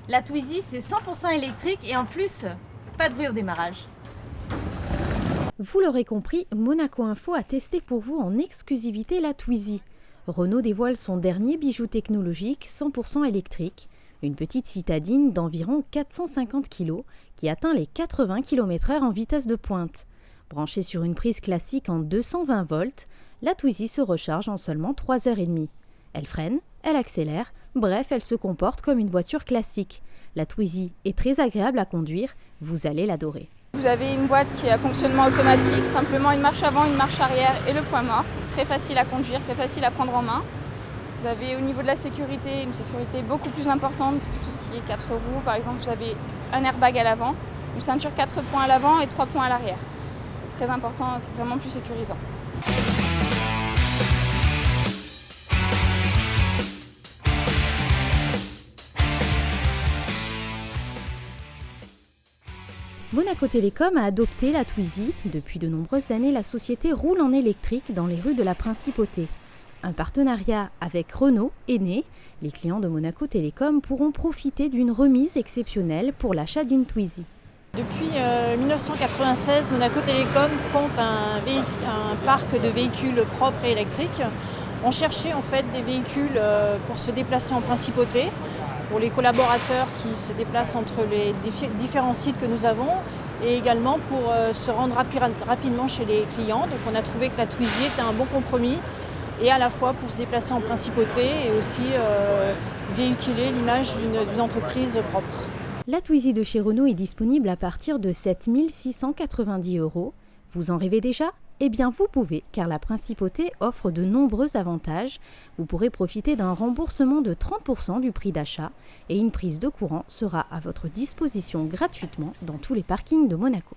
La Twizy, c'est 100% électrique et en plus, pas de bruit au démarrage. Vous l'aurez compris, Monaco Info a testé pour vous en exclusivité la Twizy. Renault dévoile son dernier bijou technologique 100% électrique, une petite citadine d'environ 450 kg qui atteint les 80 km/h en vitesse de pointe. Branchée sur une prise classique en 220 volts, la Twizy se recharge en seulement 3h30. Elle freine, elle accélère, bref, elle se comporte comme une voiture classique. La Twizy est très agréable à conduire, vous allez l'adorer. Vous avez une boîte qui est à fonctionnement automatique, simplement une marche avant, une marche arrière et le point mort. Très facile à conduire, très facile à prendre en main. Vous avez au niveau de la sécurité, une sécurité beaucoup plus importante que tout ce qui est 4 roues. Par exemple, vous avez un airbag à l'avant, une ceinture 4 points à l'avant et 3 points à l'arrière. C'est très important, c'est vraiment plus sécurisant. Monaco Télécom a adopté la Twizy. Depuis de nombreuses années, la société roule en électrique dans les rues de la Principauté. Un partenariat avec Renault est né. Les clients de Monaco Télécom pourront profiter d'une remise exceptionnelle pour l'achat d'une Twizy. Depuis 1996, Monaco Télécom compte un parc de véhicules propres et électriques. On cherchait en fait des véhicules pour se déplacer en Principauté, pour les collaborateurs qui se déplacent entre les différents sites que nous avons et également pour se rendre rapidement chez les clients. Donc on a trouvé que la Twizy était un bon compromis et à la fois pour se déplacer en Principauté et aussi véhiculer l'image d'une entreprise propre. La Twizy de chez Renault est disponible à partir de 7 690 €. Vous en rêvez déjà ? Eh bien vous pouvez, car la Principauté offre de nombreux avantages. Vous pourrez profiter d'un remboursement de 30% du prix d'achat et une prise de courant sera à votre disposition gratuitement dans tous les parkings de Monaco.